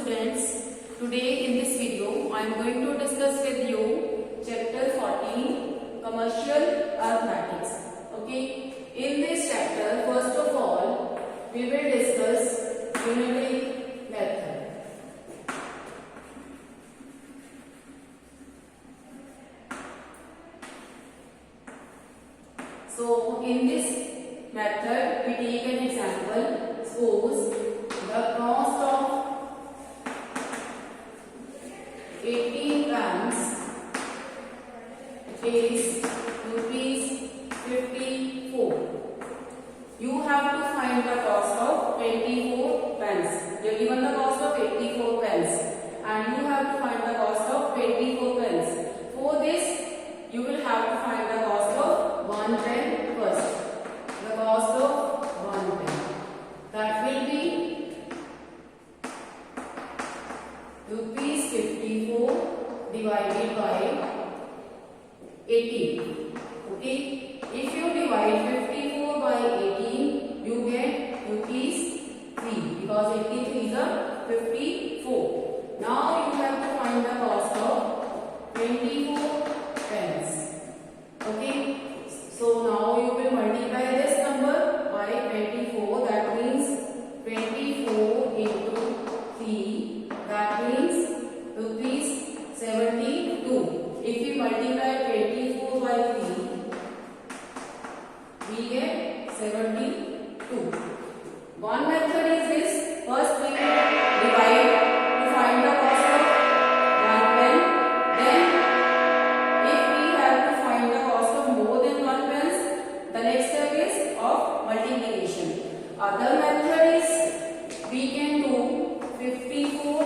students, today in this video I am going to discuss with you chapter 14 commercial arithmetic. Okay, in this chapter first of all we will discuss unity method. So in this method we take an example. Suppose the cost of 18 grams is rupees 54. You have to find the cost of 24 pence. You are given the cost of 84 pence and you have to find the cost of 24 pence. For this you will have to find the cost of 1 pen first. The cost of 1 pen. That will be rupees 54 divided by 18. Okay. If you divide 54 by 18, you get rupees 3 because 83 is a 54. Now you have to find the cost of 24 pence. Okay. So now you will multiply this number by 24. That means 24 into 3. That means rupees 72. If we multiply 24 by 3, we get 72. One method is this. First we divide to find the cost of 1 pen. Then if we have to find the cost of more than 1 pence, the next step is of multiplication. Other method is we can do 54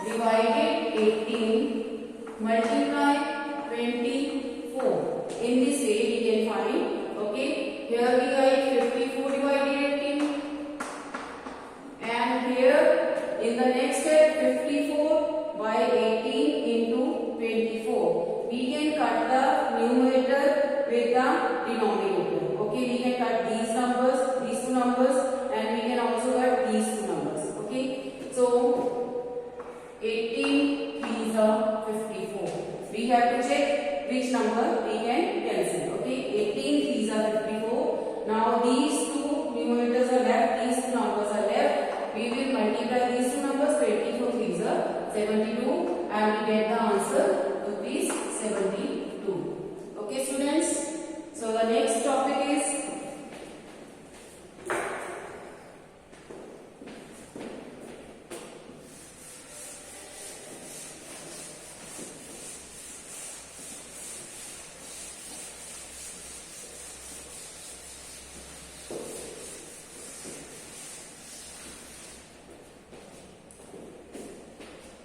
divided 18 multiply 24. In this way we can find. Okay, here we write 54 divided 18 and here in the next step 54 by 18 into 24. We can cut the numerator with the denominator. Okay, we can cut these numbers, these two numbers, and we can also cut these two numbers. Okay, so 18 is a 54. We have to check which number we can cancel. Okay, 18 is a 54. Now these two numerators are left, these two numbers are left. We will multiply these two numbers. 24 is a 72 and we get the answer rupees 72. Okay students, so the next topic is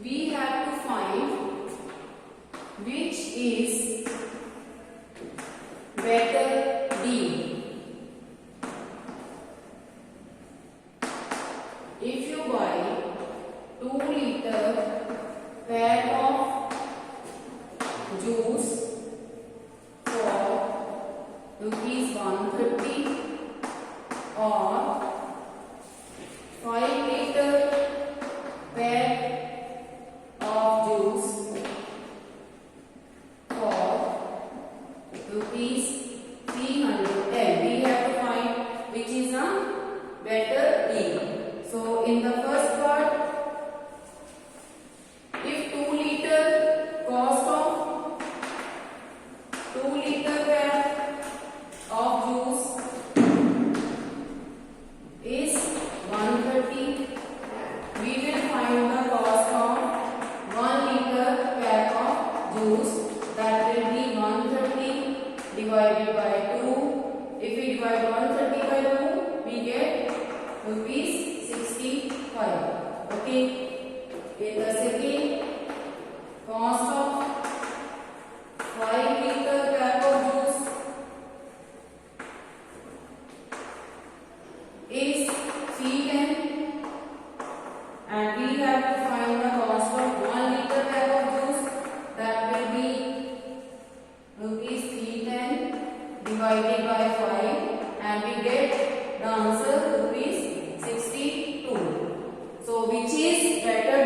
we have to find which is better deal. If you buy 2-liter pack of juice for rupees 130 or 5-liter pack of juice for rupees 310. We have to find which is a better deal. So in the first part, if 2-liter cost of 2-liter pack of juice is 130, we will find the cost of 1-liter pack of juice. That will be 130 divided by 2. If we divide 130 by 2, we get rupees 65. Okay. In the second, cost of 5-liter pack of juice is 310 and we have to find the cost of 1-liter pack of juice. That will be rupees 310 divided by 5 and we get the answer rupees 62. So which is better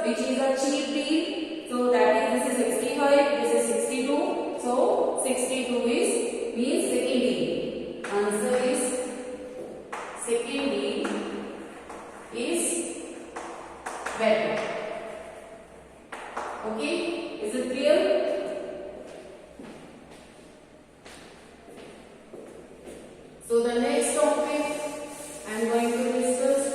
which is a cheap deal. So that is, this is 65, this is 62. So 62 is means second deal. Answer is second deal is better. Okay, is it clear? So the next topic I am going to discuss.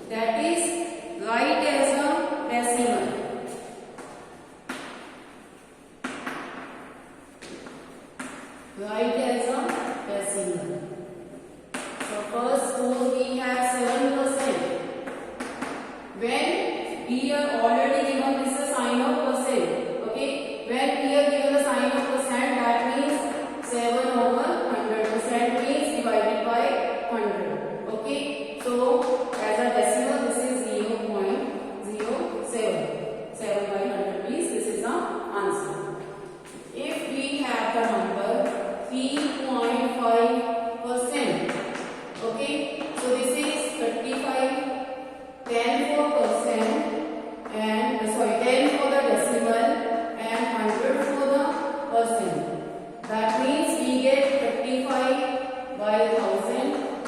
That is, write as a decimal. Write as a decimal. So first, suppose we have 7%. When we are already given this is a sign of percent. Okay. When we are given the sign of percent, that means 7 over 100%, means divided by 100. Okay. So as a decimal, this is 0.07. 7 by 100 means this is the answer. If we have the number 3.5%, okay, so this is 35, 10 for percent, and 10 for the decimal and 100 for the percent. That means we get 35 by 1000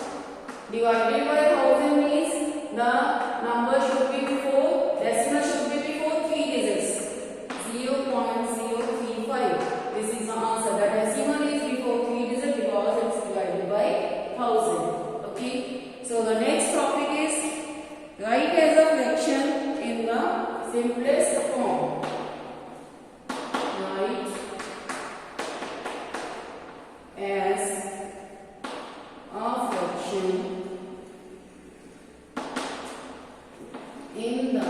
divided by 1000 means the number should be before, decimal should be before 3 digits, 0.035. This is the answer. The decimal is before 3 digits because it is divided by 1000. Okay. So the next topic is write as a fraction in the simplest form. Write as a fraction in the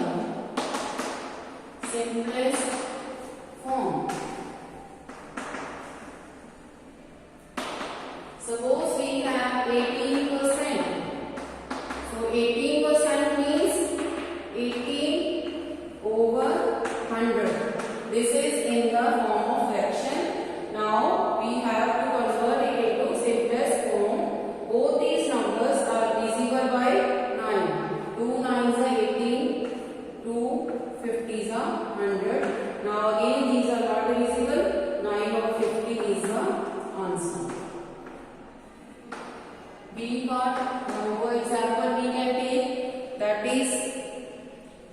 simplest form. Suppose we have 18%. So 18% means 18 over 100. This is in the form of fraction. Now we have to convert it into simplest form. Both these numbers are divisible by 9. 2 9s are 18, 2 50s are 100. Now again these are not divisible. 9 over 50 is the answer. B part, now example we can take, that is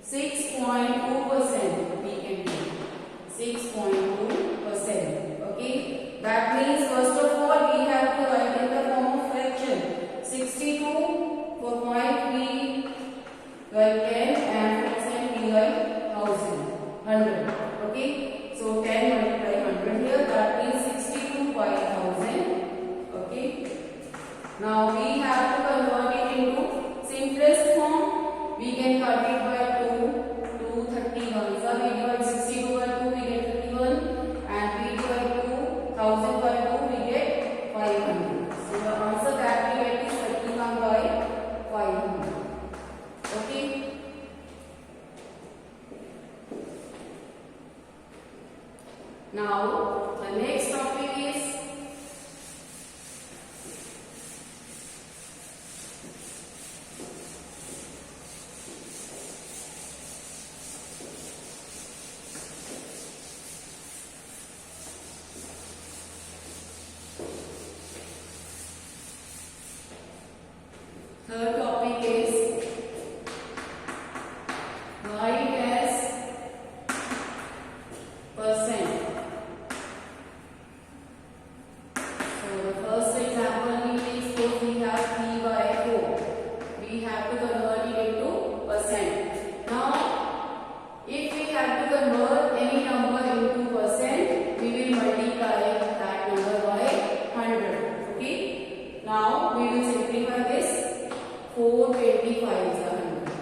6.2%. We can take 6.2%. Okay, that means first of all we have to write in the form of fraction. 62 for point we write 10 and percent we write 100. Okay, so 10 multiplied 100 here, that means 62 by 1000. Okay. Now we have to convert it into simplest form. We can cut it by 2. 2 31. So we divide 62 by 2, we get 31. And we divide 2000 by 2, we get 500. So the answer that we get is 31 by 500. Okay. Now the next topic is third topic is write as percent. So the first example we take, suppose we have 3 by 4. We have to convert it into percent. Now if we have to convert any number into percent, we will multiply that number by 100. Okay. Now we will simplify this. 4 25 is 100.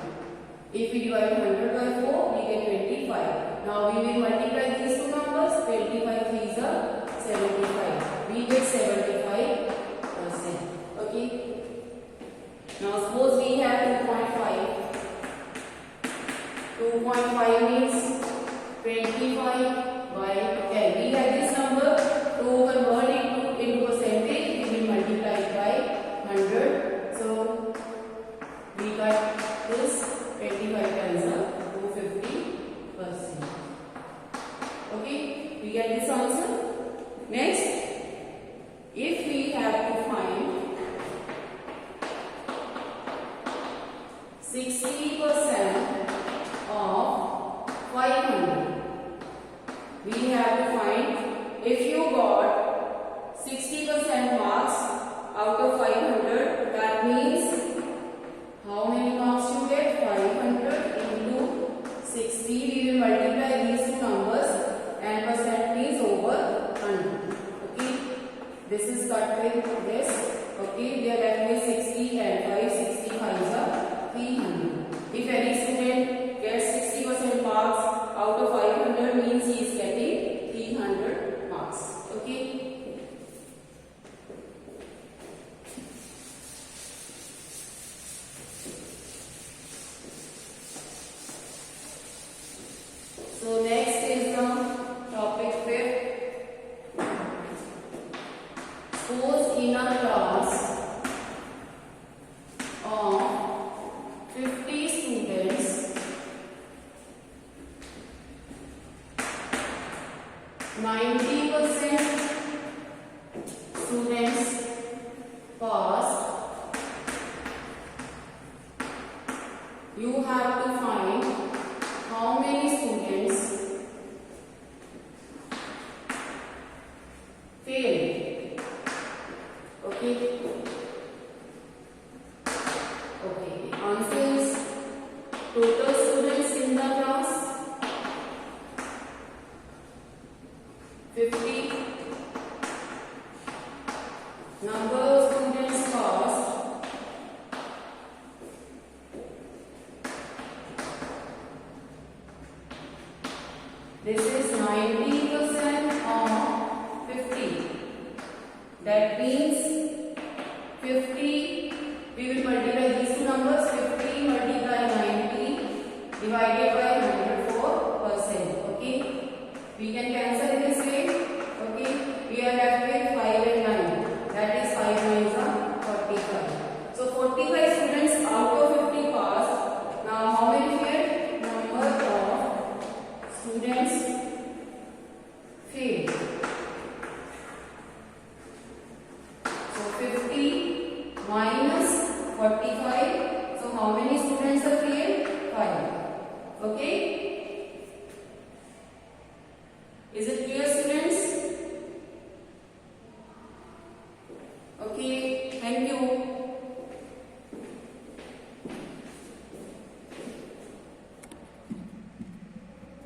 If we divide 100 by 4, we get 25. Now we will multiply these two numbers. 25 3s are 75. We get 75%. Okay. Now suppose we have 2.5. 2.5 means 25 by 10. We have this number. To convert it into percentage, we will multiply it by 100. So we got this 25 times of 250%. Okay, we get this answer. Next, if we have to find 60% of 500, we have to find, if you got 60% marks out of 500, that means how many marks you get? 500 into 60. We will multiply these two numbers and percent is over 100. Okay, this is cut with this. Okay, we are left with 60 and 5. 65 is 300. If any student gets 60% marks out of 500, means he is getting 300 marks. Okay. So next is the topic 5. Suppose in a class of 50 students, 90% students passed. You have to find how many students failed. Okay. Okay. The answer is total students in the class 50. Number of students passed this is 90% of 50. That means 50, we will multiply these two numbers. 50 multiply 90 divided by 104%. Okay, we can cancel this way. Okay, we are left with 5 and 9. That is 5 9s are 45. So 45 students out of 50 passed. Now how many failed? Number of students failed. So 50 minus 45. So how many students are failed? 5. Okay. Is it clear, students? Okay.